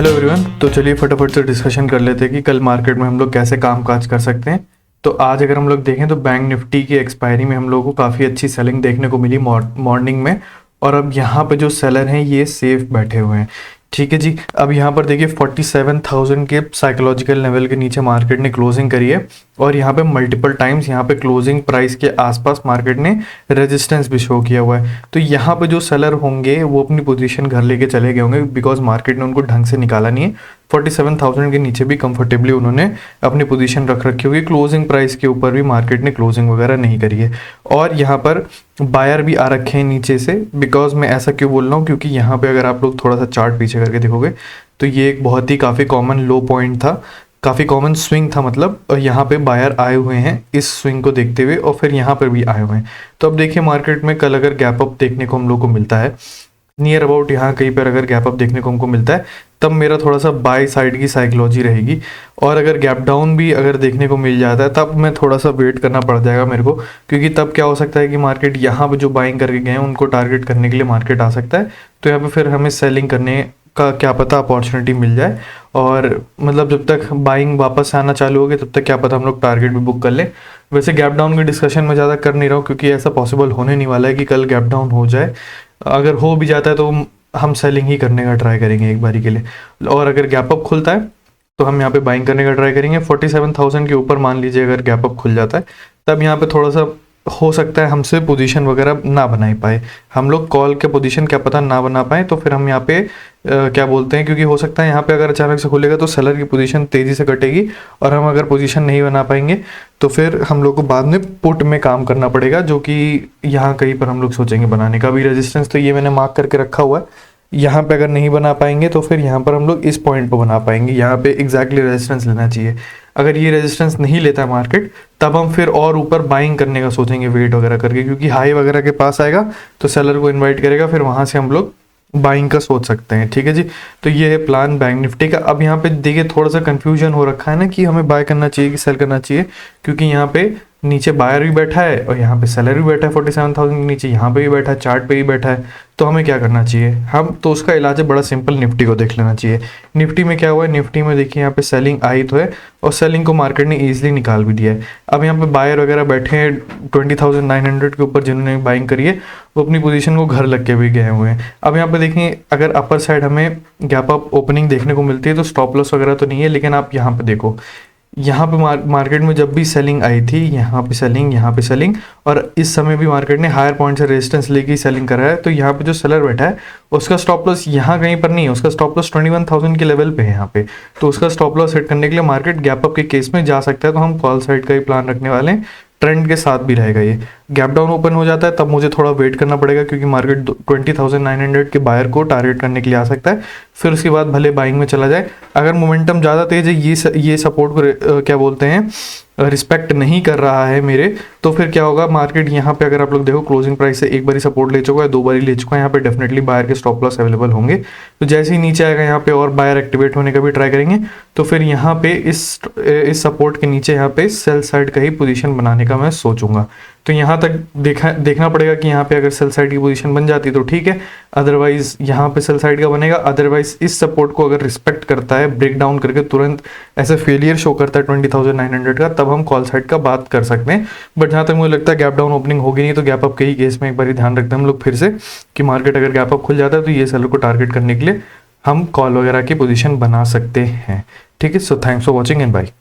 Hello everyone. तो चलिए फटाफट से डिस्कशन कर लेते हैं कि कल मार्केट में हम लोग कैसे काम काज कर सकते हैं। तो आज अगर हम लोग देखें तो बैंक निफ्टी की एक्सपायरी में हम लोगों को काफ़ी अच्छी सेलिंग देखने को मिली मॉर्निंग में। और अब यहाँ पे जो सेलर हैं ये सेफ बैठे हुए हैं। ठीक है जी। अब यहाँ पर देखिए 47,000 के साइकोलॉजिकल लेवल के नीचे मार्केट ने क्लोजिंग करी है। और यहाँ पे मल्टीपल टाइम्स यहाँ पे क्लोजिंग प्राइस के आसपास मार्केट ने रेजिस्टेंस भी शो किया हुआ है। तो यहाँ पे जो सेलर होंगे वो अपनी पोजीशन घर लेके चले गए होंगे, बिकॉज मार्केट ने उनको ढंग से निकाला नहीं है। 47,000 के नीचे भी कंफर्टेबली उन्होंने अपनी पोजीशन रख रखी होगी। क्लोजिंग प्राइस के ऊपर भी मार्केट ने क्लोजिंग वगैरह नहीं करी है। और यहाँ पर बायर भी आ रखे हैं नीचे से। बिकॉज मैं ऐसा क्यों बोल रहा हूँ, क्योंकि यहाँ पे अगर आप लोग थोड़ा सा चार्ट पीछे करके देखोगे तो ये एक बहुत ही काफ़ी कॉमन लो पॉइंट था, काफ़ी कॉमन स्विंग था मतलब। और यहाँ पे बायर आए हुए हैं इस स्विंग को देखते हुए, और फिर यहाँ पर भी आए हुए हैं। तो अब देखिए मार्केट में कल अगर गैप अप देखने को हम लोग को मिलता है नियर अबाउट यहाँ कहीं पर, अगर गैप अप देखने को हमको मिलता है तब मेरा थोड़ा सा बाय साइड की साइकोलॉजी रहेगी। और अगर गैप डाउन भी अगर देखने को मिल जाता है तब मैं थोड़ा सा वेट करना पड़ जाएगा मेरे को, क्योंकि तब क्या हो सकता है कि मार्केट यहाँ पे जो बाइंग करके गए हैं उनको टारगेट करने के लिए मार्केट आ सकता है। तो यहाँ पे फिर हमें सेलिंग करने का क्या पता अपॉर्चुनिटी मिल जाए। और मतलब जब तक बाइंग वापस आना चालू होगी तब तक क्या पता हम लोग टारगेट भी बुक कर लें। वैसे गैप डाउन की डिस्कशन में ज़्यादा कर नहीं रहा हूँ, क्योंकि ऐसा पॉसिबल होने नहीं वाला है कि कल गैप डाउन हो जाए। अगर हो भी जाता है तो हम सेलिंग ही करने का ट्राई करेंगे एक बारी के लिए। और अगर गैप अप खुलता है तो हम यहाँ पे बाइंग करने का ट्राई करेंगे। 47,000 के ऊपर मान लीजिए अगर गैप अप खुल जाता है तब यहाँ पे थोड़ा सा हो सकता है हमसे पोजीशन वगैरह ना बना पाए हम लोग, कॉल के पोजीशन क्या पता ना बना पाए। तो फिर हम यहाँ पे क्या बोलते हैं, क्योंकि हो सकता है यहाँ पे अगर अचानक से खुलेगा तो सेलर की पोजीशन तेज़ी से कटेगी और हम अगर पोजीशन नहीं बना पाएंगे तो फिर हम लोग को बाद में पुट में काम करना पड़ेगा, जो कि यहाँ कहीं पर हम लोग सोचेंगे बनाने का भी रेजिस्टेंस। तो ये मैंने मार्क करके रखा हुआ है। यहाँ पे अगर नहीं बना पाएंगे तो फिर यहाँ पर हम लोग इस पॉइंट पर बना पाएंगे। यहाँ पे एग्जैक्टली रेजिस्टेंस लेना चाहिए। अगर ये रेजिस्टेंस नहीं लेता मार्केट तब हम फिर और ऊपर बाइंग करने का सोचेंगे वेट वगैरह करके, क्योंकि हाई वगैरह के पास आएगा तो सेलर को इनवाइट करेगा, फिर वहाँ से हम लोग बाइंग का सोच सकते हैं। ठीक है जी। तो ये है प्लान बैंक निफ्टी का। अब यहाँ पे देखिए थोड़ा सा कंफ्यूजन हो रखा है ना कि हमें बाय करना चाहिए कि सेल करना चाहिए, क्योंकि यहाँ पे नीचे बायर भी बैठा है और यहाँ पे सेलर भी बैठा है 47,000 के नीचे, यहाँ पे भी बैठा है, चार्ट पे भी बैठा है। तो हमें क्या करना चाहिए, हम तो उसका इलाज है बड़ा सिंपल, निफ्टी को देख लेना चाहिए। निफ्टी में क्या हुआ है, निफ्टी में देखिए यहाँ पे सेलिंग आई तो है और सेलिंग को मार्केट ने ईजिली निकाल भी दिया है। अब यहाँ पे बायर वगैरह बैठे हैं 20,900 के ऊपर, जिन्होंने बाइंग करी है वो अपनी पोजीशन को घर लग के भी गए हुए हैं। अब यहाँ पे देखें अगर अपर साइड हमें गैप अप ओपनिंग देखने को मिलती है तो स्टॉप लॉस वगैरह तो नहीं है, लेकिन आप यहाँ पे देखो यहाँ पे मार्केट में जब भी सेलिंग आई थी यहाँ पे सेलिंग, यहाँ पे सेलिंग, और इस समय भी मार्केट ने हायर पॉइंट से रेजिस्टेंस लेके सेलिंग करा है। तो यहाँ पे जो सेलर बैठा है उसका स्टॉप लॉस यहाँ कहीं पर नहीं है, उसका स्टॉप लॉस 21,000 के लेवल पे है यहाँ पे। तो उसका स्टॉप लॉस सेट करने के लिए मार्केट गैप अप के केस में जा सकता है। तो हम कॉल साइड का ही प्लान रखने वाले हैं, ट्रेंड के साथ भी रहेगा। ये गैप डाउन ओपन हो जाता है तब मुझे थोड़ा वेट करना पड़ेगा, क्योंकि मार्केट 20,900 के बायर को टारगेट करने के लिए आ सकता है। फिर उसके बाद भले बाइंग में चला जाए। अगर मोमेंटम ज़्यादा तेज है, ये सपोर्ट को क्या बोलते हैं रिस्पेक्ट नहीं कर रहा है मेरे, तो फिर क्या होगा, मार्केट यहाँ पे अगर आप लोग देखो क्लोजिंग प्राइस से एक बारी सपोर्ट ले चुका है, दो बारी ले चुका है, यहाँ पे डेफिनेटली बायर के स्टॉप लॉस अवेलेबल होंगे। तो जैसे ही नीचे आएगा यहाँ पे और बायर एक्टिवेट होने का भी ट्राई करेंगे, तो फिर यहाँ पे इस सपोर्ट के नीचे यहाँ पे सेल साइड का ही पोजीशन बनाने का मैं सोचूंगा। तो यहाँ तक देखना पड़ेगा कि यहाँ पे अगर सेल साइड की पोजीशन बन जाती तो ठीक है, अदरवाइज यहाँ पे सेल साइड का बनेगा। अदरवाइज इस सपोर्ट को अगर रिस्पेक्ट करता है, ब्रेक डाउन करके तुरंत ऐसे फेलियर शो करता है 20,900 का, तब हम कॉल साइड का बात कर सकते हैं। बट जहाँ तक मुझे लगता है गैप डाउन ओपनिंग होगी नहीं, तो गैप अप के ही केस में एक बार ध्यान रखते हैं हम लोग फिर से कि मार्केट अगर गैप अप खुल जाता है तो ये सेलर को टारगेट करने के लिए हम कॉल वगैरह की पोजीशन बना सकते हैं। ठीक है। So thanks for watching and bye.